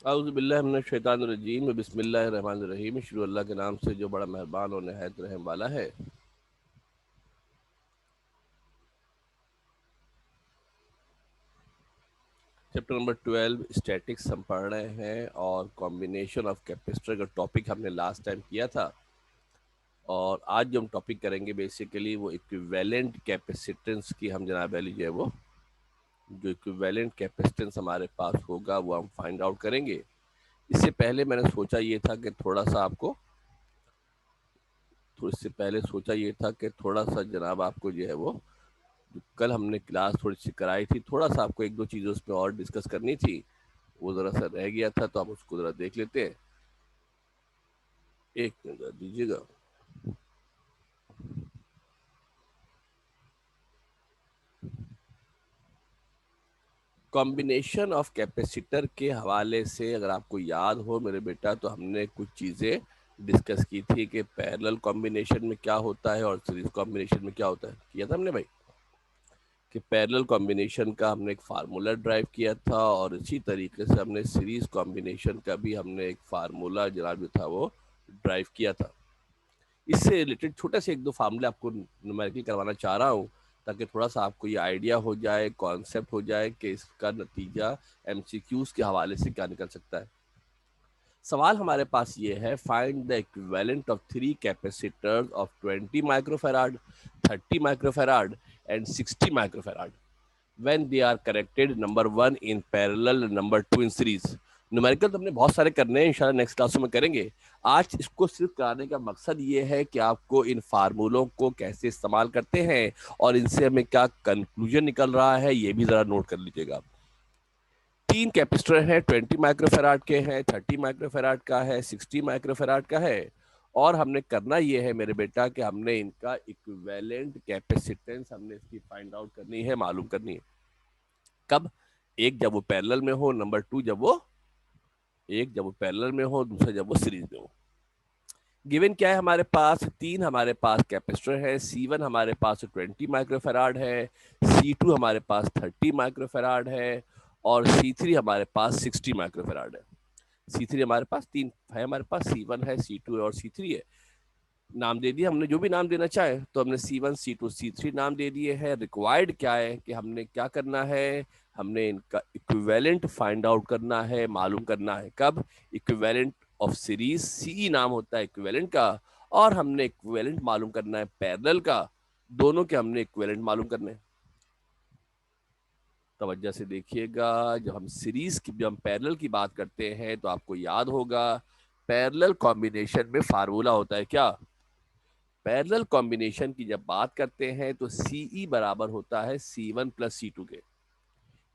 औज़ु बिल्लाहि मिनश शैतानिर रजीम बिस्मिल्लाहिर रहमानिर रहीम। शुरू अल्लाह के नाम से जो बड़ा मेहरबान और निहायत रहम वाला है। चैप्टर नंबर 12 स्टैटिक्स हम पढ़ रहे हैं और कॉम्बिनेशन ऑफ कैपेसिटर का टॉपिक हमने लास्ट टाइम किया था। और आज जो हम टॉपिक करेंगे बेसिकली वो इक्विवेलेंट कैपेसिटेंस की हम जनाब लीजिए वो जो इक्विवेलेंट कैपेसिटेंस हमारे पास होगा वो हम फाइंड आउट करेंगे। इससे पहले मैंने सोचा ये था कि थोड़ा सा आपको तो इससे पहले सोचा ये था कि थोड़ा सा जनाब आपको जो है वो जो कल हमने क्लास थोड़ी सी कराई थी, थोड़ा सा आपको एक दो चीज़ें उसमें और डिस्कस करनी थी, वो ज़रा सा रह गया था, तो आप उसको ज़रा देख लेते हैं। एक मिनट दीजिएगा। कॉम्बिनेशन ऑफ कैपेसिटर के हवाले से अगर आपको याद हो मेरे बेटा, तो हमने कुछ चीज़ें डिस्कस की थी कि पैरेलल कॉम्बिनेशन में क्या होता है और सीरीज कॉम्बिनेशन में क्या होता है। किया था हमने भाई कि पैरेलल कॉम्बिनेशन का हमने एक फार्मूला ड्राइव किया था और इसी तरीके से हमने सीरीज कॉम्बिनेशन का भी हमने एक फार्मूला जनाब जो था वो ड्राइव किया था। इससे रिलेटेड छोटे से एक दो फार्मूले आपको न्यूमेरिकल करवाना चाह रहा हूँ, ताकि थोड़ा सा आपको ये आइडिया हो जाए, कॉन्सेप्ट हो जाए कि इसका नतीजा एमसीक्यूज के हवाले से क्या निकल सकता है। सवाल हमारे पास ये है, find the equivalent of three capacitors of 20 microfarad, 30 microfarad and 60 microfarad when they are connected number 1 in parallel number 2 in series। Numerical तो हमने बहुत सारे करने हैं, इंशाल्लाह नेक्स्ट क्लासों में करेंगे। आज इसको सिर्फ कराने का मकसद ये है कि आपको इन फार्मूलों को कैसे इस्तेमाल करते हैं और इनसे हमें क्या कंक्लूजन निकल रहा है, ये भी ज़रा नोट कर लीजिएगा। तीन कैपेसिटर हैं, 20 माइक्रोफेराड के हैं, 30 माइक्रोफेराड का है, 60 माइक्रोफेराड का है। और हमने करना ये है मेरे बेटा कि हमने इनका इक्विवेलेंट कैपेसिटेंस हमने इसकी फाइंड आउट करनी है, मालूम करनी है। कब? एक जब वो पैरेलल में हो, नंबर टू जब वो पैरेलल में हो, दूसरा जब वो सीरीज में हो। गिवन क्या है हमारे पास? तीन हमारे पास कैपेसिटर है। C1 हमारे पास 20 माइक्रोफेराड है, C2 हमारे पास 30 माइक्रोफेराड है और C3 हमारे पास 60 माइक्रोफेराड है। C3 हमारे पास तीन है, हमारे पास C1 है, C2 है और C3 है। नाम दे दिया हमने, जो भी नाम देना चाहे, तो हमने C1 C2 C3 नाम दे दिए हैं। रिक्वायर्ड क्या है कि हमने क्या करना है, हमने इनका इक्विवेलेंट फाइंड आउट करना है, मालूम करना है। कब? इक्विवेलेंट ऑफ सीरीज, सीई नाम होता है इक्विवेलेंट का। और हमने इक्विवेलेंट मालूम करना है पैरेलल का। दोनों के हमने इक्विवेलेंट मालूम करने हैं। तवज्जो से देखिएगा, जब हम पैरेलल की बात करते हैं तो आपको याद होगा पैरेलल कॉम्बिनेशन में फार्मूला होता है क्या? पैरेलल कॉम्बिनेशन की जब बात करते हैं तो सीई बराबर होता है C1 प्लस C2 के।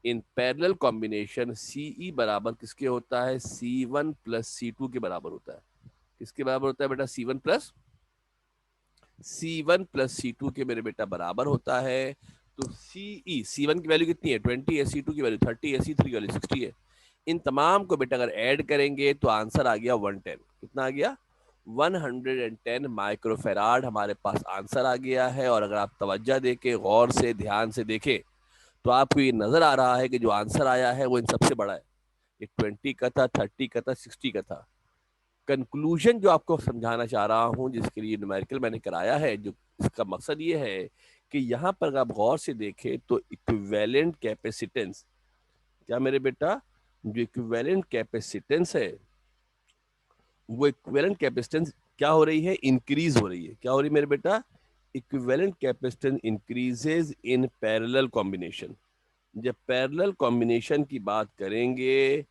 इन पैरेलल कॉम्बिनेशन सीई बराबर किसके होता है? C1 प्लस C2 के बराबर होता है। किसके बराबर होता है बेटा? C1 प्लस C2 के मेरे बेटा बराबर होता है। तो सीई, C1 की वैल्यू कितनी है? 20 है, C2 की वैल्यू 30 है, C3 की वैल्यू 60 है। इन तमाम को बेटा अगर ऐड करेंगे तो आंसर आ गया 110। कितना आ गया? 110 माइक्रोफेराड हमारे पास आंसर आ गया है। और अगर आप तवज्जो देके गौर से ध्यान से देखें तो आपको ये नजर आ रहा है कि जो आंसर आया है वो इन सबसे बड़ा है। ये 20 का था, 30 का था, 60 का था। कंक्लूजन जो आपको समझाना चाह रहा हूँ, जिसके लिए न्यूमेरिकल मैंने कराया है, जो इसका मकसद ये है कि यहाँ पर अगर आप गौर से देखें तो इक्विवेलेंट कैपेसिटेंस, क्या मेरे बेटा, जो इक्विवेलेंट कैपेसिटेंस है वो इक्विवेलेंट कैपेसिटेंस क्या हो रही है? इंक्रीज हो रही है। क्या हो रही है मेरे बेटा? Equivalent capacitance increases in parallel combination. जब पैरेलल कॉम्बिनेशन की बात करेंगे,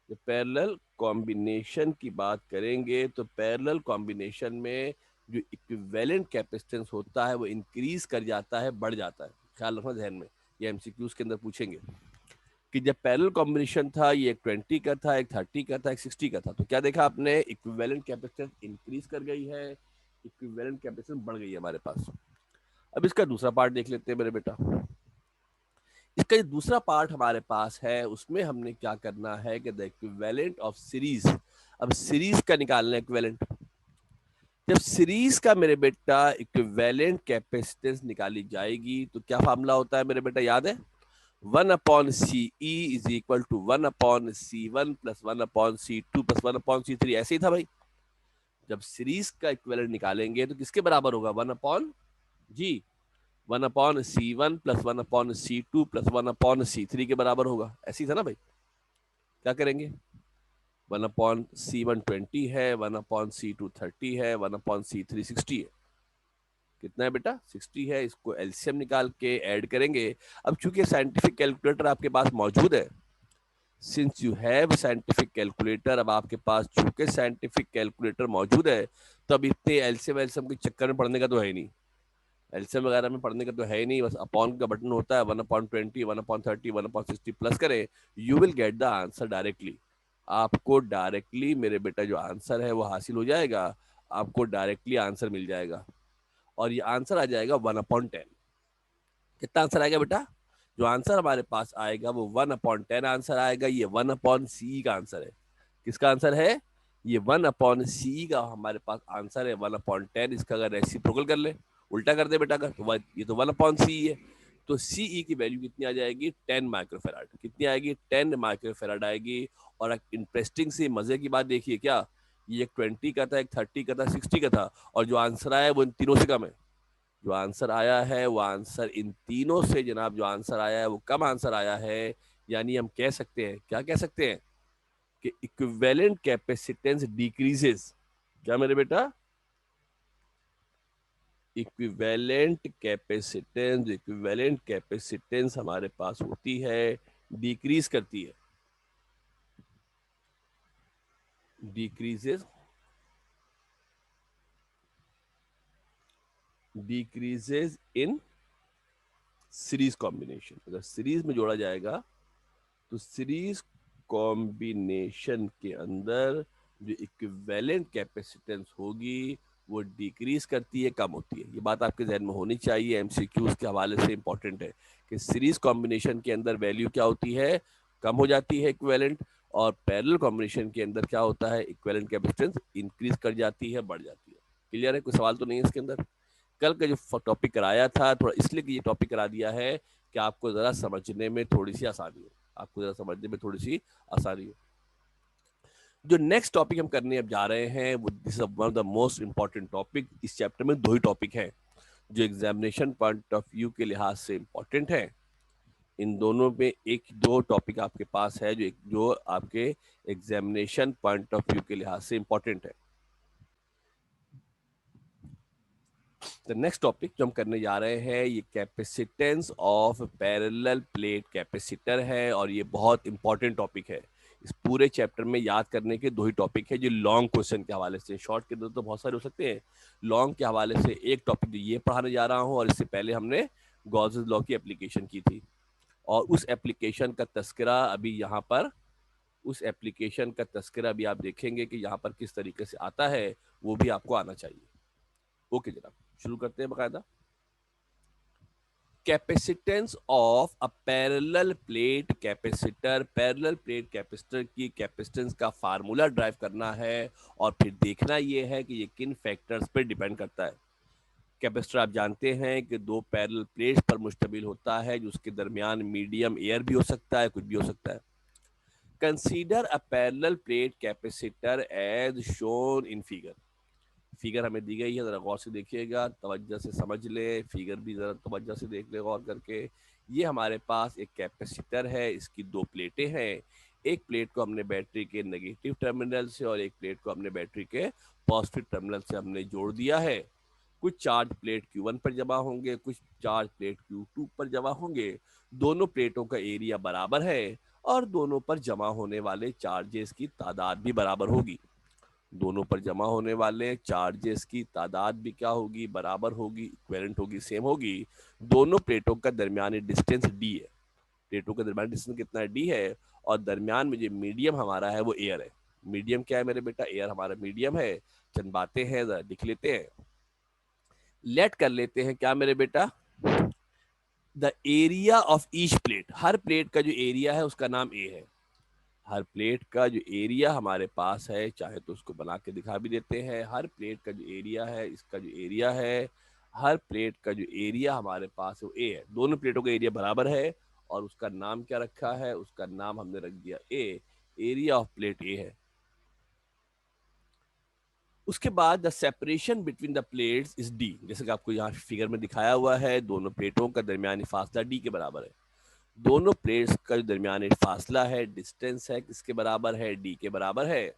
जब पैरेलल कॉम्बिनेशन की बात करेंगे तो पैरेलल कॉम्बिनेशन में जो इक्विवेलेंट कैपेसिटेंस होता है वो इंक्रीज कर जाता है, बढ़ जाता है। ख्याल रखना ध्यान में, ये एमसीक्यूज के अंदर पूछेंगे कि जब पैरेलल कॉम्बिनेशन था, ये एक 20 का था, एक 30 का था, एक 60 का था, तो क्या देखा आपने? इक्विवेलेंट कैपेसिटेंस इंक्रीज कर गई है, इक्विवेलेंट कैपेसिटेंस बढ़ गई है हमारे पास। अब इसका दूसरा पार्ट देख लेते हैं मेरे बेटा। इसका जो दूसरा पार्ट हमारे पास है उसमें हमने क्या करना है कि द इक्विवेलेंट ऑफ सीरीज। अब सीरीज का निकालना है इक्विवेलेंट। जब सीरीज का मेरे बेटा इक्विवेलेंट कैपेसिटेंस निकाली जाएगी तो क्या फार्मूला होता है मेरे बेटा? याद है? 1/CE is equal to 1/C1 plus 1/C2 plus 1/C3, ऐसे ही था भाई। जब सीरीज का इक्विवेलेंट निकालेंगे तो किसके बराबर होगा? 1/G, 1/C1 plus 1/C2 plus 1/C3 के बराबर होगा, ऐसे ही था ना भाई। क्या करेंगे? 1/C1 20 है, 1/C2 30 है, 1/C3 60 है। कितना है बेटा? 60 है। इसको एलसीएम निकाल के ऐड करेंगे। अब चूंकि साइंटिफिक कैलकुलेटर आपके पास मौजूद है, since you have scientific calculator, अब आपके पास चूंकि साइंटिफिक कैलकुलेटर मौजूद है, तब इतने एलसीएम एलसीएम के चक्कर में पढ़ने का तो है ही नहीं, एलसीएम वगैरह में पढ़ने का तो है ही नहीं। बस अपॉन का बटन होता है, 1/20, 1/30, 1/60 प्लस करें, you will get the answer directly. आपको डायरेक्टली मेरे बेटा जो आंसर है वो हासिल हो जाएगा, आपको डायरेक्टली आंसर मिल जाएगा, और ये आंसर आ जाएगा 1/10। कितना आंसर आएगा बेटा? जो आंसर हमारे पास आएगा वो 1/10 आंसर आएगा। ये 1/C का आंसर है। किसका आंसर है? ये 1/C का हमारे पास आंसर है, 1/10। इसका अगर रेसिप्रोकल कर ले, उल्टा कर दे बेटा का, तो ये तो 1/C है। तो सीई की वैल्यू कितनी आ जाएगी? 10 माइक्रोफेराड। कितनी आएगी? 10 माइक्रोफेराड आएगी। और एक इंटरेस्टिंग सी मजे की बात देखिए, क्या ये एक 20 का था, एक 30 का था, 60 का था, और जो आंसर आया वो इन तीनों से कम है। जो आंसर आया है वो आंसर इन तीनों से जनाब, जो आंसर आया है वो कम आंसर आया है। यानी हम कह सकते हैं, क्या कह सकते हैं? कि इक्विवेलेंट कैपेसिटेंस डिक्रीजेस। क्या मेरे बेटा? इक्विवेलेंट कैपेसिटेंस हमारे पास होती है, डिक्रीज करती है, decreases, decreases in series combination. अगर सीरीज में जोड़ा जाएगा तो सीरीज कॉम्बिनेशन के अंदर जो इक्विवेलेंट कैपेसिटेंस होगी वो डिक्रीज करती है, कम होती है। ये बात आपके जहन में होनी चाहिए, एमसीक्यूज के हवाले से इंपॉर्टेंट है कि सीरीज कॉम्बिनेशन के अंदर वैल्यू क्या होती है? कम हो जाती है इक्विवेलेंट। और पैरेलल कॉम्बिनेशन के अंदर क्या होता है? इक्विवेलेंट कैपेसिटेंस इंक्रीज कर जाती है, बढ़ जाती है। क्लियर है? कोई सवाल तो नहीं है इसके अंदर? कल का जो टॉपिक कराया था, थोड़ा इसलिए कि ये टॉपिक करा दिया है कि आपको जरा समझने में थोड़ी सी आसानी हो, आपको जरा समझने में थोड़ी सी आसानी हो। जो नेक्स्ट टॉपिक हम करने अब जा रहे हैं वो this is one of the most important topic. इस चैप्टर में 2 ही टॉपिक हैं जो एग्जामिनेशन पॉइंट ऑफ व्यू के लिहाज से इंपॉर्टेंट है। इन दोनों में एक दो टॉपिक आपके पास है जो आपके एग्जामिनेशन पॉइंट ऑफ व्यू के लिहाज से इंपॉर्टेंट है। द नेक्स्ट टॉपिक जो हम करने जा रहे हैं ये capacitance of parallel plate capacitor है, और ये बहुत इंपॉर्टेंट टॉपिक है। इस पूरे चैप्टर में याद करने के 2 ही टॉपिक है जो लॉन्ग क्वेश्चन के हवाले से, शॉर्ट के तो बहुत सारे हो सकते हैं, लॉन्ग के हवाले से एक टॉपिक जो ये पढ़ाने जा रहा हूँ। और इससे पहले हमने गॉसेस लॉ की एप्लीकेशन की थी, और उस एप्लीकेशन का तस्करा अभी यहाँ पर, उस एप्लीकेशन का तस्करा अभी आप देखेंगे कि यहाँ पर किस तरीके से आता है, वो भी आपको आना चाहिए। ओके जनाब, शुरू करते हैं बकायदा। Capacitance of a parallel plate capacitor, parallel plate capacitor की कैपेसिटेंस का फार्मूला ड्राइव करना है, और फिर देखना यह है कि ये किन फैक्टर्स पर डिपेंड करता है। कैपेसिटर आप जानते हैं कि 2 पैरेलल प्लेट्स पर मुश्तमिल होता है, जो उसके दरमियान मीडियम एयर भी हो सकता है, कुछ भी हो सकता है। Consider a parallel plate capacitor as shown in figure. Figure हमें दी गई है, जरा गौर से देखिएगा, तवज्जो से समझ ले, फिगर भी जरा तवज्जो से देख ले गौर करके। ये हमारे पास एक कैपेसिटर है, इसकी 2 प्लेटें हैं। एक प्लेट को हमने बैटरी के नेगेटिव टर्मिनल से और एक प्लेट को हमने बैटरी के पॉजिटिव टर्मिनल से हमने जोड़ दिया है। कुछ चार्ज प्लेट Q1 पर जमा होंगे, कुछ चार्ज प्लेट Q2 पर जमा होंगे। दोनों प्लेटों का एरिया बराबर है, और दोनों पर जमा होने वाले चार्जेस की तादाद भी बराबर होगी। दोनों पर जमा होने वाले चार्जेस की तादाद भी क्या होगी? बराबर होगी, इक्विवेलेंट होगी, सेम होगी। दोनों प्लेटों का दरमियानी डिस्टेंस डी है। प्लेटों का दरमियानी डिस्टेंस कितना है? डी है। और दरमियान में जो मीडियम हमारा है वो एयर है। मीडियम क्या है मेरे बेटा? एयर हमारा मीडियम है। चंद बातें हैं, जरा लिख लेते हैं, लेट कर लेते हैं। क्या मेरे बेटा? The area of each plate, her plate का जो एरिया है उसका नाम ए है। हर प्लेट का जो एरिया हमारे पास है, चाहे तो उसको बना के दिखा भी देते हैं। हर प्लेट का जो एरिया है, इसका जो एरिया है, हर प्लेट का जो एरिया हमारे पास है वो ए है। दोनों प्लेटों का एरिया बराबर है, और उसका नाम क्या रखा है, उसका नाम हमने रख दिया ए, एरिया ऑफ प्लेट ए है। उसके बाद the separation between the plates is D, जैसे कि आपको यहाँ फिगर में दिखाया हुआ है, दोनों प्लेटों का दरमियानी फासला डी के बराबर है। दोनों प्लेट्स का जो दरमियानी फासला है, डिस्टेंस है, किसके बराबर है, डी के बराबर है।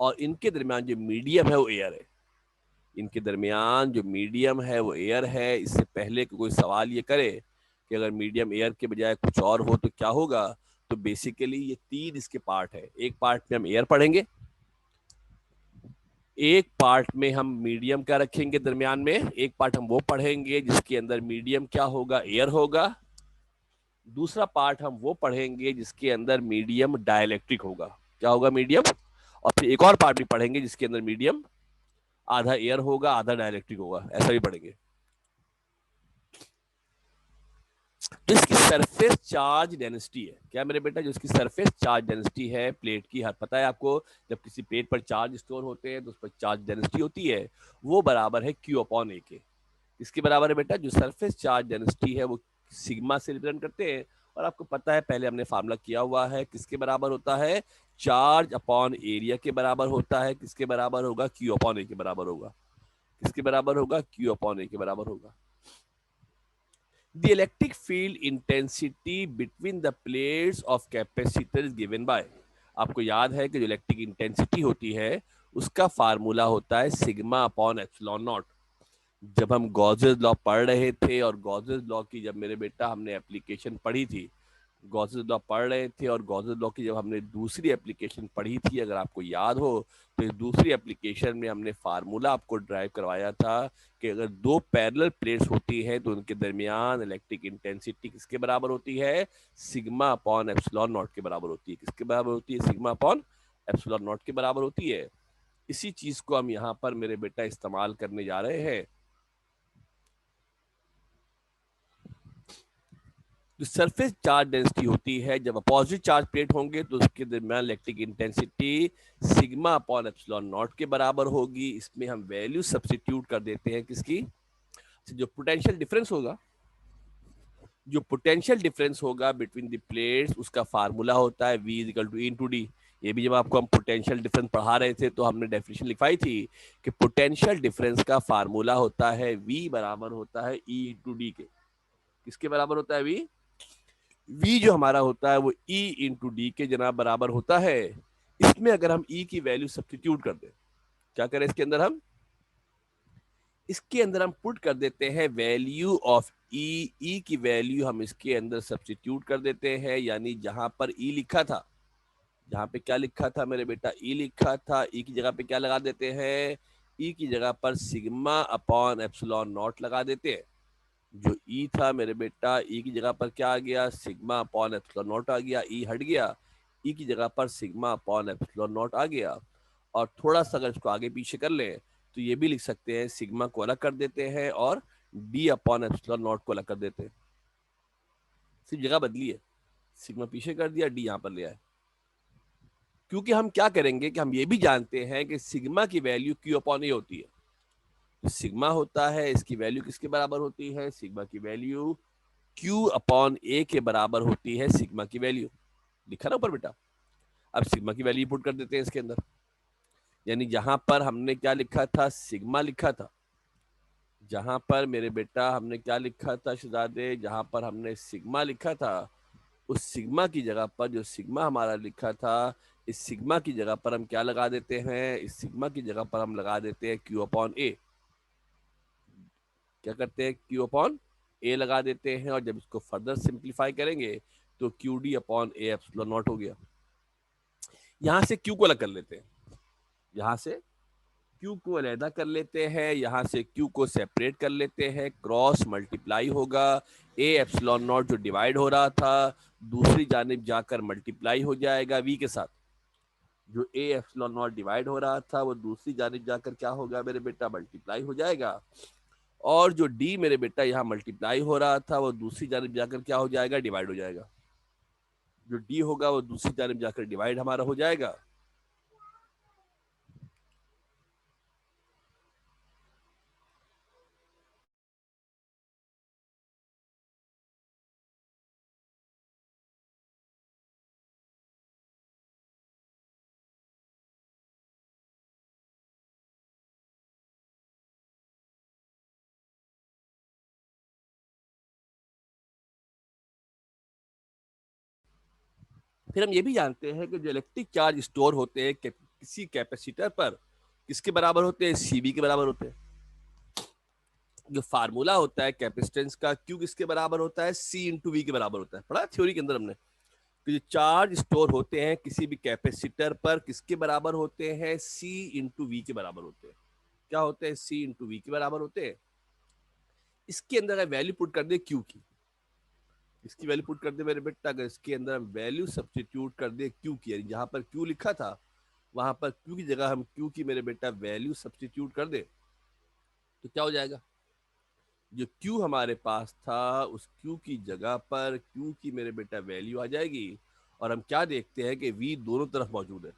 और इनके दरमियान जो मीडियम है वो एयर है। इनके दरमियान जो मीडियम है वो एयर है। इससे पहले कि कोई सवाल ये करे कि अगर मीडियम एयर के बजाय कुछ और हो तो क्या होगा, तो बेसिकली ये तीन इसके पार्ट है। एक पार्ट में हम एयर पढ़ेंगे, एक पार्ट में हम मीडियम क्या रखेंगे दरमियान में, एक पार्ट हम वो पढ़ेंगे जिसके अंदर मीडियम क्या होगा, एयर होगा। दूसरा पार्ट हम वो पढ़ेंगे जिसके अंदर मीडियम डाइलेक्ट्रिक होगा, क्या होगा, मीडियम। और फिर एक और पार्ट भी पढ़ेंगे जिसके अंदर मीडियम आधा एयर होगा आधा डाइलेक्ट्रिक होगा, ऐसा भी पढ़ेंगे। तो इसकी सरफेस चार्ज डेंसिटी है क्या मेरे बेटा, जो इसकी सरफेस चार्ज डेंसिटी है प्लेट की, हर पता है आपको, जब किसी प्लेट पर चार्ज स्टोर होते हैं तो उस पर चार्ज डेंसिटी होती है, वो बराबर है क्यू अपॉन ए के। इसके बराबर है बेटा, जो सरफेस चार्ज डेंसिटी है वो सिग्मा से रिप्रेजेंट करते हैं। और आपको पता है पहले हमने फार्मूला किया हुआ है, किसके बराबर होता है, चार्ज अपॉन एरिया के बराबर होता है। किसके बराबर होगा, क्यू अपॉन ए के बराबर होगा। किसके बराबर होगा, क्यू अपॉन ए के बराबर होगा। The electric field intensity between the plates of capacitor is given by, आपको याद है कि जो इलेक्ट्रिक इंटेंसिटी होती है उसका फार्मूला होता है सिग्मा अपॉन एप्सिलॉन नॉट। जब हम गॉसेस लॉ पढ़ रहे थे और गॉसेस लॉ की जब मेरे बेटा हमने एप्लीकेशन पढ़ी थी, गॉसेस लॉ पढ़ रहे थे और गॉसेस लॉ की जब हमने दूसरी एप्लीकेशन पढ़ी थी, अगर आपको याद हो तो इस दूसरी एप्लीकेशन में हमने फार्मूला आपको ड्राइव करवाया था कि अगर दो पैरेलल प्लेट्स होती हैं तो उनके दरमियान इलेक्ट्रिक इंटेंसिटी किसके बराबर होती है, सिग्मा अपॉन एप्सिलॉन नॉट के बराबर होती है। किसके बराबर होती है, सिग्मा अपॉन एप्सिलॉन नॉट के बराबर होती है। इसी चीज को हम यहाँ पर मेरे बेटा इस्तेमाल करने जा रहे हैं। जो सरफेस चार्ज डेंसिटी होती है, जब अपोजिट चार्ज प्लेट होंगे तो उसके दरमियान electric intensity sigma upon epsilon not के बराबर होगी। इसमें हम वैल्यू सब्स्टिट्यूट कर देते हैं किसकी, जो पोटेंशियल डिफरेंस होगा, जो पोटेंशियल डिफरेंस होगा बिटवीन द प्लेट्स, उसका फार्मूला होता है V is equal to E into D. ये भी जब आपको हम पोटेंशियल डिफरेंस पढ़ा रहे थे तो हमने डेफिनेशन लिखवाई थी कि पोटेंशियल डिफरेंस का फार्मूला होता है V बराबर होता है E इंटू डी के। किसके बराबर होता है, V, V जो हमारा होता है वो E इंटू डी के जनाब बराबर होता है। इसमें अगर हम E की वैल्यू सब्स्टिट्यूट कर दें, क्या करें इसके अंदर हम, इसके अंदर हम पुट कर देते हैं वैल्यू ऑफ ई, ई की वैल्यू हम इसके अंदर सब्स्टिट्यूट कर देते हैं। यानी जहां पर ई लिखा था, जहां पे क्या लिखा था मेरे बेटा, ई लिखा था, ई की जगह पे क्या लगा देते हैं, ई की जगह पर सिग्मा अपॉन एप्सिलॉन नॉट लगा देते हैं। जो ई था मेरे बेटा, ई की जगह पर क्या आ गया, सिग्मा अपॉन एप्सिलॉन नॉट आ गया, ई हट गया, ई की जगह पर सिग्मा अपॉन एप्सिलॉन नॉट आ गया। और थोड़ा सा अगर इसको आगे पीछे कर लें तो ये भी लिख सकते हैं, सिग्मा को अलग कर देते हैं और डी अपॉन एप्सिलॉन नॉट को अलग कर देते हैं। सिर्फ जगह बदली है, सिग्मा पीछे कर दिया, डी यहाँ पर ले आए। क्योंकि हम क्या करेंगे कि हम ये भी जानते हैं कि सिग्मा की वैल्यू क्यू अपॉन ए होती है। तो सिग्मा होता है, इसकी वैल्यू किसके बराबर होती है, सिग्मा की वैल्यू क्यू अपॉन ए के बराबर होती है सिग्मा की वैल्यू। लिखा ना ऊपर बेटा, अब सिग्मा की वैल्यू पुट कर देते हैं इसके अंदर। यानी जहां पर हमने क्या लिखा था, सिग्मा लिखा था, जहां पर मेरे बेटा हमने क्या लिखा था शहजादे, जहां पर हमने सिग्मा लिखा था, उस सिग्मा की जगह पर जो सिग्मा हमारा लिखा था, इस सिग्मा की जगह पर हम क्या लगा देते हैं, इस सिग्मा की जगह पर हम लगा देते हैं क्यू अपॉन ए। क्या करते हैं, क्यू अपॉन ए लगा देते हैं। और जब इसको फर्दर सिंप्लीफाई करेंगे तो Q D upon A epsilon not हो गया। यहां से क्यू को अलग कर लेते हैं, यहां से क्यू को अलहदा कर लेते हैं, यहां से क्यू को सेपरेट कर लेते हैं, क्रॉस मल्टीप्लाई होगा, ए एप्सिलॉन नॉट जो डिवाइड हो रहा था दूसरी जानिब जाकर मल्टीप्लाई हो जाएगा वी के साथ। जो ए एप्सिलॉन नॉट डिवाइड हो रहा था वो दूसरी जानिब जाकर क्या होगा मेरे बेटा, मल्टीप्लाई हो जाएगा। और जो डी मेरे बेटा यहाँ मल्टीप्लाई हो रहा था वो दूसरी जानिब जाकर क्या हो जाएगा, डिवाइड हो जाएगा। जो डी होगा वो दूसरी जानिब जाकर डिवाइड हमारा हो जाएगा। फिर हम ये भी जानते हैं कि जो इलेक्ट्रिक चार्ज स्टोर होते हैं किसी कैपेसिटर पर, किसके बराबर होते हैं? सीबी के बराबर होते हैं। जो फार्मूला होता है कैपेसिटेंस का, क्यू किसके बराबर होता है? सी इंटू वी के बराबर होता है। पढ़ा थ्योरी के अंदर हमने कि जो चार्ज स्टोर होते हैं किसी भी कैपेसिटर पर, किसके बराबर होते हैं? सी इंटू वी के बराबर होते हैं। क्या होते हैं? सी इंटू वी के बराबर होते हैं। इसके अंदर अगर वैल्यू पुट कर दे क्यू की, इसकी वैल्यू पुट कर दे मेरे बेटा, अगर इसके अंदर हम वैल्यू सब्सटीट्यूट कर दे क्यू की, जहां पर क्यू लिखा था वहां पर क्यू की जगह हम क्यू की मेरे बेटा वैल्यू सब्सटीट्यूट कर दे, तो क्या हो जाएगा? जो Q हमारे पास था उस Q की जगह पर Q की मेरे बेटा वैल्यू आ जाएगी। और हम क्या देखते हैं कि V दोनों तरफ मौजूद है।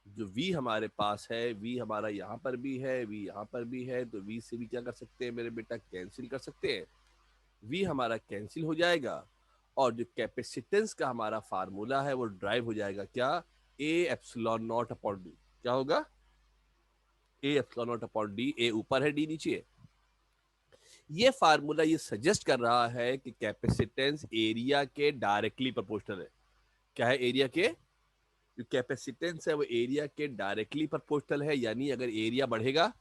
जो V हमारे पास है, V हमारा यहाँ पर भी है, V यहाँ पर भी है, तो V से भी क्या कर सकते हैं मेरे बेटा? कैंसिल कर सकते हैं। V हमारा कैंसिल हो जाएगा और जो कैपेसिटेंस का हमारा फार्मूला है वो ड्राइव हो जाएगा क्या? A epsilon not upon D. क्या होगा? A epsilon not upon D. A ऊपर है, D नीचे है। ये फार्मूला ये सजेस्ट कर रहा है कि कैपेसिटेंस एरिया के डायरेक्टली प्रोपोर्शनल है। क्या है? एरिया के, जो कैपेसिटेंस है वो एरिया के डायरेक्टली प्रोपोर्शनल है। यानी अगर एरिया बढ़ेगा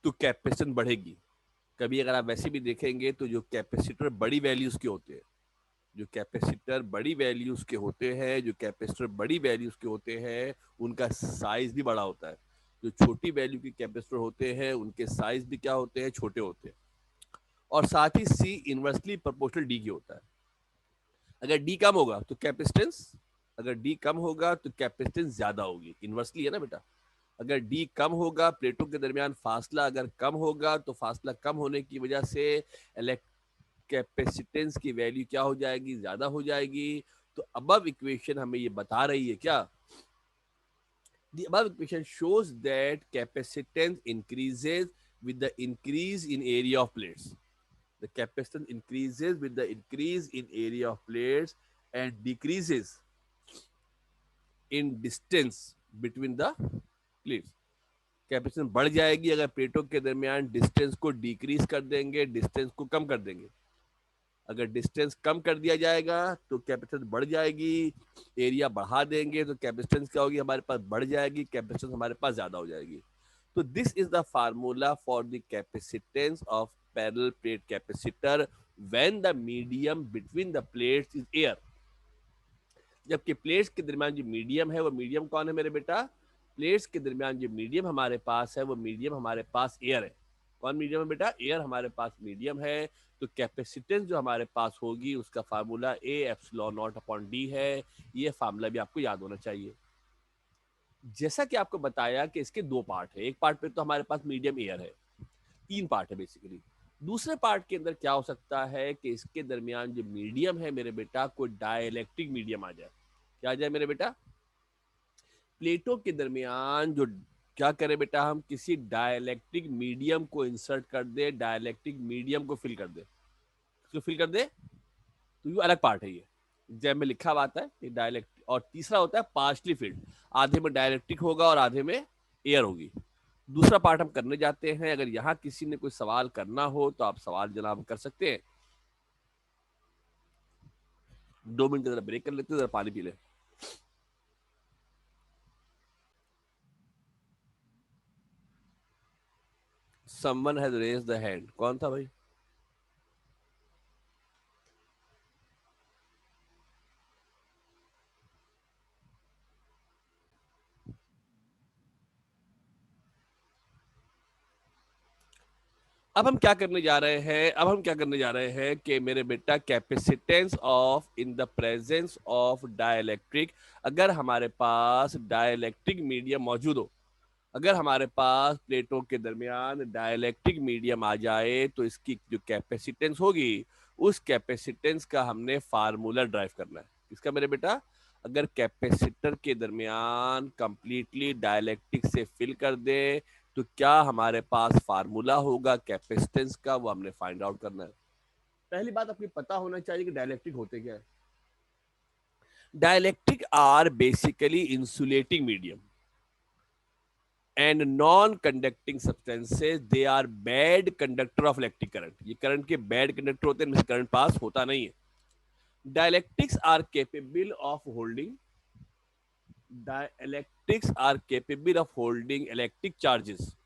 तो कैपेसिटेंस बढ़ेगी। कभी अगर आप वैसे भी देखेंगे तो जो कैपेसिटर बड़ी वैल्यूज के होते हैं, जो कैपेसिटर बड़ी वैल्यूज के होते हैं, जो कैपेसिटर बड़ी वैल्यूज के होते हैं, उनका साइज भी बड़ा होता है। जो छोटी वैल्यू के कैपेसिटर होते हैं उनके साइज भी क्या होते हैं? छोटे होते हैं। और साथ ही सी इनवर्सली प्रोपोर्शनल डी की होता है। अगर डी कम होगा तो कैपेसिटेंस, अगर डी कम होगा तो कैपेसिटेंस ज्यादा होगी। इनवर्सली है ना बेटा। अगर डी कम होगा, प्लेटों के दरमियान फासला अगर कम होगा, तो फासला कम होने की वजह से कैपेसिटेंस की वैल्यू क्या हो जाएगी? ज्यादा हो जाएगी। तो अबव इक्वेशन हमें ये बता रही है क्या? The above equation shows that capacitance increases with the increase in area of plates. The capacitance increases with the increase in area of plates and decreases in distance between the plates. Capacitance बढ़ जाएगी अगर प्लेटों के दरमियान distance को decrease कर देंगे, distance को कम कर देंगे। अगर डिस्टेंस कम कर दिया जाएगा तो कैपेसिटेंस बढ़ जाएगी। एरिया बढ़ा देंगे तो कैपेसिटेंस क्या होगी? हमारे पास बढ़ जाएगी, कैपेसिटेंस हमारे पास ज्यादा हो जाएगी। तो this is the formula for the capacitance of parallel plate capacitor when the medium between the plates is air. जबकि प्लेट्स के दरमियान जो मीडियम है वो मीडियम कौन है मेरे बेटा? प्लेट्स के दरमियान जो मीडियम हमारे पास है वो मीडियम हमारे पास एयर है। कौन मीडियम है बेटा? एयर हमारे पास मीडियम है। तो कैपेसिटेंस जो हमारे पास होगी उसका formula A epsilon not upon D है। ये फार्मूला भी आपको याद होना चाहिए। जैसा कि आपको बताया कि इसके दो पार्ट है। एक पार्ट पे तो हमारे पास मीडियम एयर है, तीन पार्ट है बेसिकली। दूसरे पार्ट के अंदर क्या हो सकता है कि इसके दरमियान जो मीडियम है मेरे बेटा, कोई डाइलेक्ट्रिक मीडियम आ जाए। क्या आ जाए मेरे बेटा? प्लेटों के दरमियान जो क्या करें बेटा, हम किसी डाइलेक्ट्रिक मीडियम को इंसर्ट कर दे, डाइलेक्ट्रिक मीडियम को फिल कर दे। इसको फिल कर दे तो ये अलग पार्ट है। ये एग्जाम में लिखा हुआ आता है ये डाइलेक्ट्रिक। और तीसरा होता है पार्शली फिल्ड, आधे में डाइलेक्ट्रिक होगा और आधे में एयर होगी। दूसरा पार्ट हम करने जाते हैं। अगर यहाँ किसी ने कोई सवाल करना हो तो आप सवाल जनाब कर सकते हैं। 2 मिनट जरा ब्रेक कर लेते हैं, जरा पानी पी ले। Someone has raised the hand. कौन था भाई? अब हम क्या करने जा रहे हैं? अब हम क्या करने जा रहे हैं कि मेरे बेटा capacitance of in the presence of dielectric, अगर हमारे पास डाइलेक्ट्रिक मीडियम मौजूद हो, अगर हमारे पास प्लेटों के दरमियान डाइलेक्ट्रिक मीडियम आ जाए तो इसकी जो कैपेसिटेंस होगी उस कैपेसिटेंस का हमने फार्मूला ड्राइव करना है। इसका मेरे बेटा, अगर कैपेसिटर के दरमियान कंप्लीटली डाइलेक्ट्रिक से फिल कर दे तो क्या हमारे पास फार्मूला होगा कैपेसिटेंस का, वो हमने फाइंड आउट करना है। पहली बात आपको पता होना चाहिए कि डाइलेक्ट्रिक होते क्या है। Dielectric are basically insulating medium and non-conducting substances, they are bad conductor of electric current। ये करंट के बैड कंडक्टर होते हैं, इनमें करंट पास होता नहीं है। Dielectrics are capable of holding Dielectrics are capable of holding electric charges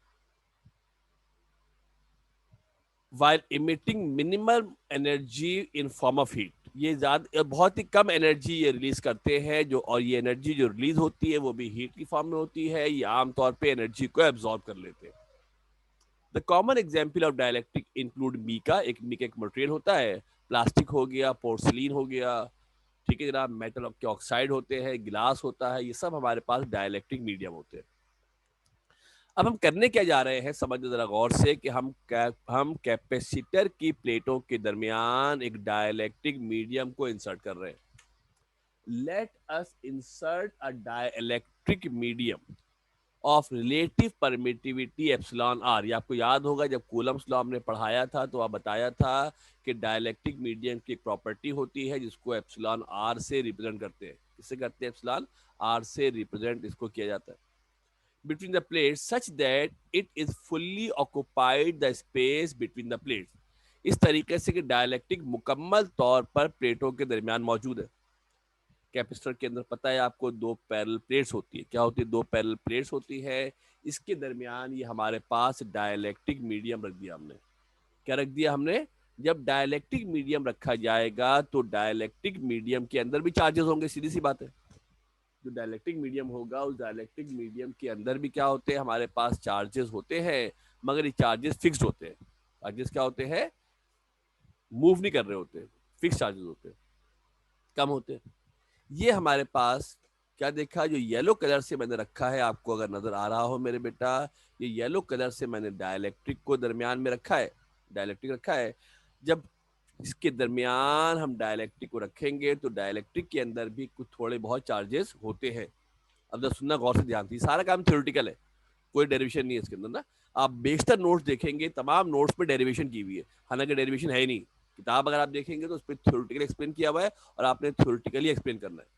while emitting minimal energy in form of heat. ये ज्यादा बहुत ही कम एनर्जी ये रिलीज करते हैं, जो और ये एनर्जी जो रिलीज होती है वो भी हीट की फॉर्म में होती है। ये आमतौर पे एनर्जी को एब्जॉर्ब कर लेते हैं। The common example of dielectric include mica एक मटेरियल होता है, प्लास्टिक हो गया, पोर्सलिन हो गया, ठीक है जनाब, मेटल के ऑक्साइड होते हैं, गिलास होता है, ये सब हमारे पास डायलैक्ट्रिक मीडियम होते हैं। अब हम करने क्या जा रहे हैं, समझो जरा गौर से कि हम कैपेसिटर की प्लेटों के दरमियान एक डायलैक्ट्रिक मीडियम को इंसर्ट कर रहे हैं। Let us insert a dielectric medium of relative permittivity epsilon R. ये आपको याद होगा जब कूलम्स लॉ हमने पढ़ाया था तो आप बताया था कि डायलैक्ट्रिक मीडियम की एक प्रॉपर्टी होती है जिसको एप्सिलॉन आर से रिप्रेजेंट करते हैं। किससे करते हैं? एप्सिलॉन आर से रिप्रेजेंट इसको किया जाता है between the plates such that it is fully occupied the space between the plates। इस तरीके से कि डायलैक्ट्रिक मुकम्मल तौर पर प्लेटों के दरमियान मौजूद है। कैपेसिटर के अंदर पता है आपको दो पैरेलल प्लेट्स होती है। क्या होती है? दो पैरेलल प्लेट्स होती है। इसके दरमियान ये हमारे पास डायलैक्ट्रिक मीडियम रख दिया हमने। क्या रख दिया हमने? जब डायलैक्ट्रिक मीडियम रखा जाएगा तो डायलैक्ट्रिक मीडियम के अंदर भी चार्जेस होंगे, सीधी सी बात है। जो डायलैक्ट्रिक मीडियम होगा उस डायलैक्ट्रिक मीडियम के अंदर भी क्या होते हैं? हमारे पास चार्जेस होते हैं, मगर ये चार्जेस फिक्स्ड होते हैं। चार्जेस क्या होते हैं? मूव नहीं कर रहे होते, फिक्स चार्जेस होते हैं, कम होते हैं। ये हमारे पास क्या देखा? जो येलो कलर से मैंने रखा है, आपको अगर नजर आ रहा हो मेरे बेटा, ये येलो कलर से मैंने डायलैक्ट्रिक को दरमियान में रखा है, डायलैक्ट्रिक रखा है। जब इसके दरमियान हम डायलैक्ट्रिक को रखेंगे तो डायलैक्ट्रिक के अंदर भी कुछ थोड़े बहुत चार्जेस होते हैं। अब जब सुनना गौर से ध्यान से, सारा काम थ्योरेटिकल है, कोई डेरिवेशन नहीं है इसके अंदर ना। आप बेशतर नोट्स देखेंगे, तमाम नोट्स पे डेरिवेशन की हुई है, हालांकि डेरिवेशन है ही नहीं। किताब अगर आप देखेंगे तो उस पर थ्योरेटिकली एक्सप्लेन किया हुआ है और आपने थ्योरेटिकली एक्सप्लेन करना है।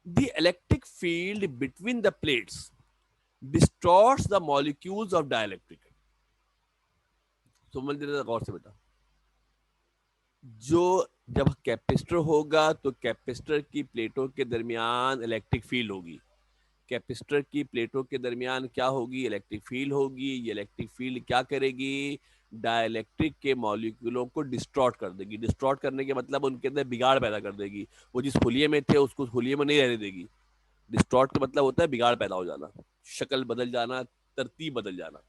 The electric field between the plates distorts the molecules of dielectric। समझ लीजिए गौर से बेटा, जो जब कैपेसिटर होगा तो कैपेसिटर की प्लेटों के दरमियान इलेक्ट्रिक फील्ड होगी। कैपेसिटर की प्लेटों के दरमियान क्या होगी? इलेक्ट्रिक फील्ड होगी। ये इलेक्ट्रिक फील्ड क्या करेगी? डायलैक्ट्रिक के मॉलिक्यूलों को डिस्ट्रॉर्ट कर देगी। डिस्ट्रॉर्ट करने के मतलब उनके अंदर बिगाड़ पैदा कर देगी। वो जिस हुलिये में थे उसको उस हुलिये में नहीं रहने देगी। डिस्ट्रॉर्ट का मतलब होता है बिगाड़ पैदा हो जाना, शक्ल बदल जाना, तरतीब बदल जाना।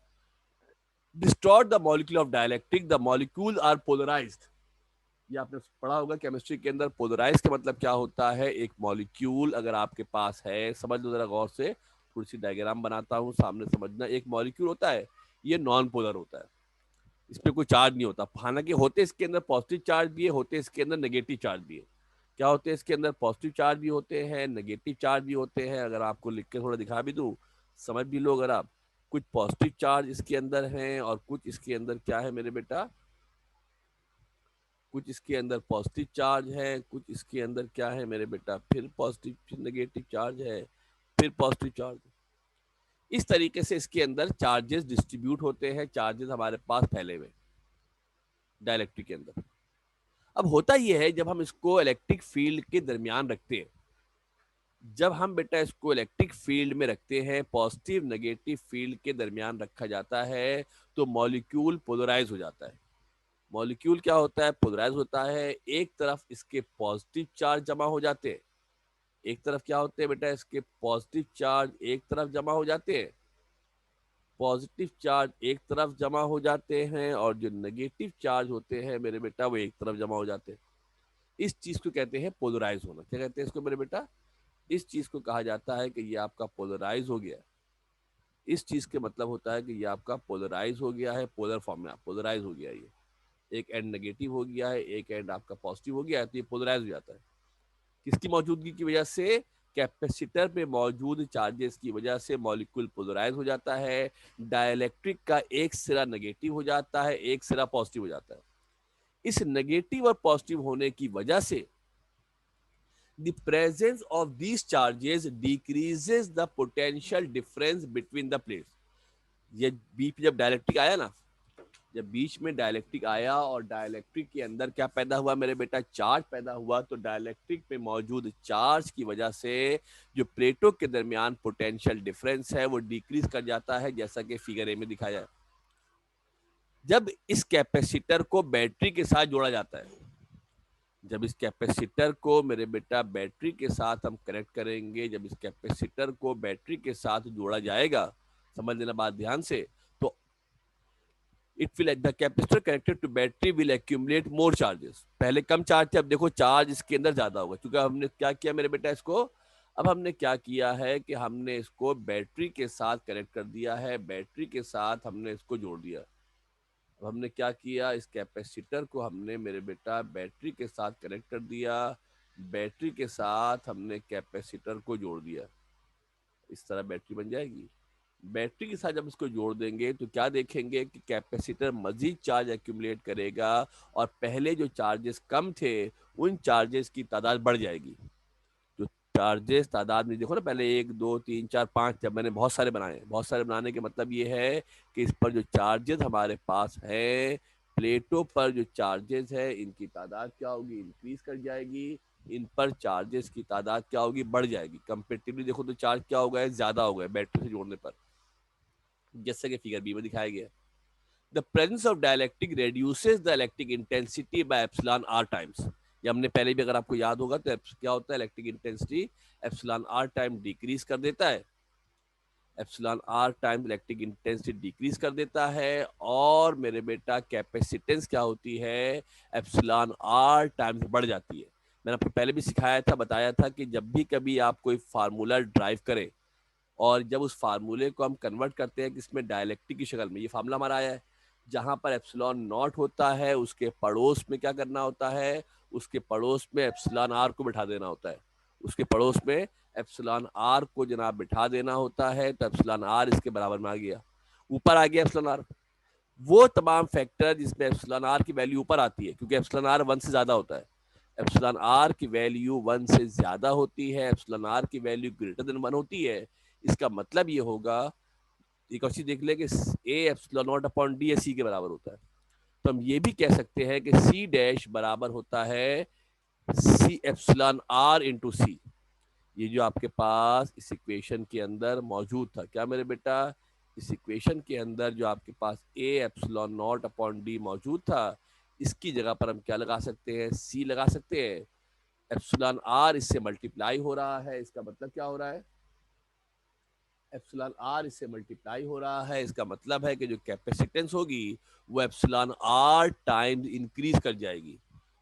Distort the molecule of dielectric, the molecule are polarized. ये आपने पढ़ा होगा केमिस्ट्री के अंदर। पोलराइज का मतलब क्या होता है? एक मॉलिक्यूल अगर आपके पास है, समझ लो जरा गौर से, थोड़ी सी डायग्राम बनाता हूँ सामने समझना। एक मॉलिक्यूल होता है, ये नॉन पोलर होता है, इस पर कोई चार्ज नहीं होता। हालांकि होते इसके अंदर पॉजिटिव चार्ज भी है, होते इसके अंदर नेगेटिव चार्ज भी है। क्या होते हैं इसके अंदर? पॉजिटिव चार्ज भी होते हैं, नेगेटिव चार्ज भी होते हैं। अगर आपको लिख के थोड़ा दिखा भी दूँ, समझ भी लो। अगर आप, कुछ पॉजिटिव चार्ज इसके अंदर हैं और कुछ इसके अंदर क्या है मेरे बेटा? कुछ इसके अंदर पॉजिटिव चार्ज है, कुछ इसके अंदर क्या है मेरे बेटा? फिर पॉजिटिव, फिर नेगेटिव चार्ज है, फिर पॉजिटिव चार्ज। इस तरीके से इसके अंदर चार्जेस डिस्ट्रीब्यूट होते हैं, चार्जेस हमारे पास फैले हुए डायलैक्ट्रिक के अंदर। अब होता यह है, जब हम इसको इलेक्ट्रिक फील्ड के दरमियान रखते हैं, जब हम बेटा इसको इलेक्ट्रिक फील्ड में रखते हैं, पॉजिटिव नेगेटिव फील्ड के दरमियान रखा जाता है, तो मॉलिक्यूल पोलराइज हो जाता है। मॉलिक्यूल क्या होता है? पोलराइज होता है। एक तरफ इसके पॉजिटिव चार्ज जमा हो जाते हैं, एक तरफ क्या होते हैं बेटा? इसके पॉजिटिव चार्ज एक तरफ जमा हो जाते हैं, पॉजिटिव चार्ज एक तरफ जमा हो जाते हैं, और जो नेगेटिव चार्ज होते हैं मेरे बेटा वो एक तरफ जमा हो जाते हैं। इस चीज को कहते हैं पोलराइज होना। क्या कहते हैं इसको मेरे बेटा? इस चीज को कहा जाता है कि ये आपका पोलराइज हो गया। इस चीज के मतलब होता है कि ये आपका पोलराइज हो गया है, पोलर फॉर्म में पोलराइज हो गया। ये एक एंड नेगेटिव हो गया है, एक एंड आपका पॉजिटिव हो गया है, तो ये पोलराइज हो जाता है। किसकी मौजूदगी की वजह से? कैपेसिटर पे मौजूद चार्जेस की वजह से मॉलिक्यूल पोलराइज हो जाता है। डायलैक्ट्रिक का एक सिरा नेगेटिव हो जाता है, एक सिरा पॉजिटिव हो जाता है। इस नेगेटिव और पॉजिटिव होने की वजह से the presence of these charges decreases the potential difference between the plates। ये बीच जब डायलैक्ट्रिक आया ना, जब बीच में डायलैक्ट्रिक आया और डायलैक्ट्रिक के अंदर क्या पैदा हुआ मेरे बेटा, चार्ज पैदा हुआ, तो डायलैक्ट्रिक में मौजूद चार्ज की वजह से जो प्लेटों के दरमियान पोटेंशियल डिफरेंस है वो डिक्रीज कर जाता है, जैसा कि फिगर ए में दिखाया है। जब इस कैपेसिटर को बैटरी के साथ जोड़ा जाता है, जब इस कैपेसिटर को मेरे बेटा बैटरी के साथ हम कनेक्ट करेंगे, जब इस कैपेसिटर को बैटरी के साथ जोड़ा जाएगा, समझ लेना बात ध्यान से, तो it will the capacitor connected to battery will accumulate more charges. पहले कम चार्ज थे, अब देखो चार्ज इसके अंदर ज्यादा होगा, क्योंकि हमने क्या किया मेरे बेटा इसको, अब हमने क्या किया है कि हमने इसको बैटरी के साथ कनेक्ट कर दिया है, बैटरी के साथ हमने इसको जोड़ दिया। अब हमने क्या किया, इस कैपेसिटर को हमने मेरे बेटा बैटरी के साथ कनेक्ट कर दिया, बैटरी के साथ हमने कैपेसिटर को जोड़ दिया, इस तरह बैटरी बन जाएगी। बैटरी के साथ जब इसको जोड़ देंगे तो क्या देखेंगे कि कैपेसिटर मजीद चार्ज एक्यूमुलेट करेगा और पहले जो चार्जेस कम थे उन चार्जेस की तादाद बढ़ जाएगी। जो चार्जेस तादाद में देखो ना, पहले 1 2 3 4 5, जब मैंने बहुत सारे बनाए, बहुत सारे बनाने के मतलब ये है कि इस पर जो चार्जेस हमारे पास है, प्लेटों पर जो चार्जेस है इनकी तादाद क्या होगी, इंक्रीज कर जाएगी, इन पर चार्जेस की तादाद क्या होगी, बढ़ जाएगी। कंपेरेटिवली देखो तो चार्ज क्या हो गया, ज्यादा हो गया बैटरी से जोड़ने पर, जैसे कि फिगर बी में दिखाया गया। The presence of dielectric reduces the electric intensity by epsilon R times. ये हमने पहले भी, अगर आपको याद होगा, तो क्या होता है, electric intensity epsilon R time decrease कर देता है, epsilon R time electric intensity decrease कर देता है। और मेरे बेटा कैपेसिटेंस क्या होती है, एप्सिलॉन आर टाइम्स बढ़ जाती है। मैंने आपको पहले भी सिखाया था, बताया था कि जब भी कभी आप कोई फार्मूला ड्राइव करें और जब उस फार्मूले को हम कन्वर्ट करते हैं किसमें, डायलैक्ट्रिक की शक्ल में, ये फार्मूला हमारा आया है, जहां पर एप्सिलॉन नॉट होता है उसके पड़ोस में क्या करना होता है, उसके पड़ोस में एप्सिलॉन आर को बिठा देना होता है, उसके पड़ोस में एप्सिलॉन आर को जनाब बिठा देना होता है, तो एप्सिलॉन आर इसके बराबर में आ गया, ऊपर आ गया एप्सिलॉन आर। वो तमाम फैक्टर जिसमें एप्सिलॉन आर की वैल्यू ऊपर आती है, क्योंकि एप्सिलॉन आर 1 से ज्यादा होता है, एप्सिलॉन आर की वैल्यू 1 से ज्यादा होती है, एप्सिलॉन आर की वैल्यू ग्रेटर देन 1 होती है। इसका मतलब ये होगा, एक और चीज देख ले कि A epsilon not upon D C के बराबर होता है। तो हम ये भी कह सकते हैं कि सी डैश बराबर होता है सी एप्सिलॉन आर इंटू सी। ये जो आपके पास इस इक्वेशन के अंदर मौजूद था, क्या मेरे बेटा, इस इक्वेशन के अंदर जो आपके पास A epsilon not upon D मौजूद था, इसकी जगह पर हम क्या लगा सकते हैं, सी लगा सकते हैं। एप्सिलॉन आर इससे मल्टीप्लाई हो रहा है, इसका मतलब क्या हो रहा है, एप्सिलॉन आर इससे मल्टीप्लाई हो रहा है, इसका मतलब है कि जो कैपेसिटेंस होगी वो एप्सिलॉन आर टाइम्स इंक्रीज कर जाएगी।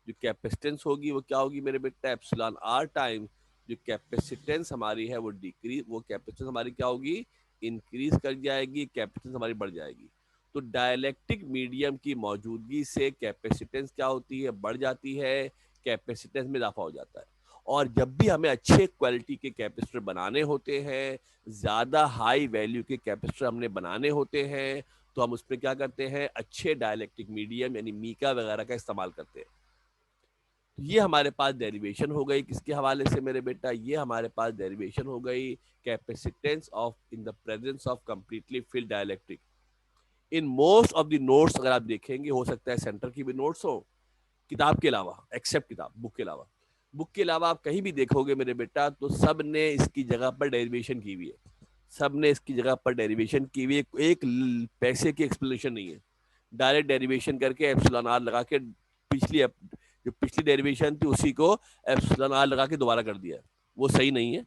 जो कैपेसिटेंस होगी वो क्या होगी मेरे बेटा, एप्सिलॉन आर टाइम्स जो कैपेसिटेंस हमारी है वो डिक्रीज, वो कैपेसिटेंस हमारी क्या होगी, इंक्रीज कर जाएगी, कैपेसिटेंस हमारी बढ़ जाएगी। तो डायलैक्ट्रिक मीडियम की मौजूदगी से कैपेसिटेंस क्या होती है, बढ़ जाती है, कैपेसिटेंस में इजाफा हो जाता है। और जब भी हमें अच्छे क्वालिटी के कैपेसिटर बनाने होते हैं, ज़्यादा हाई वैल्यू के कैपेसिटर हमने बनाने होते हैं, तो हम उसमें क्या करते हैं, अच्छे डायलैक्ट्रिक मीडियम यानी मीका वगैरह का इस्तेमाल करते हैं। तो ये हमारे पास डेरिवेशन हो गई किसके हवाले से मेरे बेटा, ये हमारे पास डेरिवेशन हो गई capacitance of in the presence of completely filled dielectric. In most of the notes अगर आप देखेंगे, हो सकता है सेंटर की भी नोट्स हो, किताब के अलावा, एक्सेप्ट किताब, बुक के अलावा, बुक के अलावा आप कहीं भी देखोगे मेरे बेटा, तो सब ने इसकी जगह पर डेरिवेशन की हुई है, सब ने इसकी जगह पर डेरिवेशन की हुई है, एक पैसे की एक्सप्लेनेशन नहीं है। डायरेक्ट डेरिवेशन करके एप्सिलॉन आर लगा के जो पिछली डेरिवेशन थी उसी को एप्सिलॉन आर लगा के दोबारा कर दिया। वो सही नहीं है,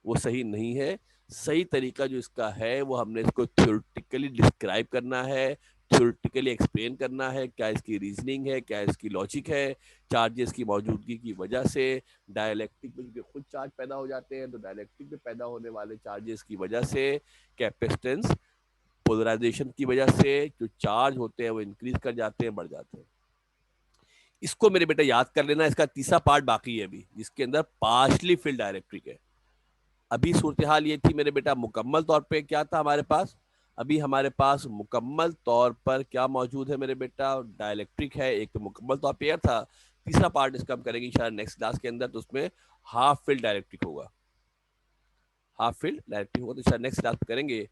वो सही नहीं है। सही तरीका जो इसका है वो हमने इसको थ्योरेटिकली डिस्क्राइब करना है, थ्योरेटिकली एक्सप्लेन करना है, क्या इसकी रीजनिंग है, क्या इसकी लॉजिक है। चार्जेस की मौजूदगी की वजह से डायलैक्ट्रिक में खुद चार्ज पैदा हो जाते हैं, तो डायलैक्ट्रिक में पैदा होने वाले चार्जेस की वजह से कैपेसिटेंस पोलराइजेशन की वजह से जो चार्ज होते हैं वो इंक्रीज कर जाते हैं, बढ़ जाते हैं। इसको मेरे बेटा याद कर लेना, इसका तीसरा पार्ट बाकी है अभी, जिसके अंदर पार्शली फिल्ड डायलैक्ट्रिक है। अभी सूरत हाल ये थी मेरे बेटा, मुकम्मल तौर पे क्या था हमारे पास, अभी हमारे पास मुकम्मल तौर पर क्या मौजूद है मेरे बेटा, डायलैक्ट्रिक है, एक तो मुकम्मल तौर पे था। तीसरा पार्ट इसका हम करेंगे इंशाल्लाह नेक्स्ट क्लास के अंदर, तो उसमें हाफ फिल्ड डायलैक्ट्रिक होगा, हाफ फिल्ड डायलैक्ट्रिक होगा, तो इंशाल्लाह नेक्स्ट क्लास में करेंगे।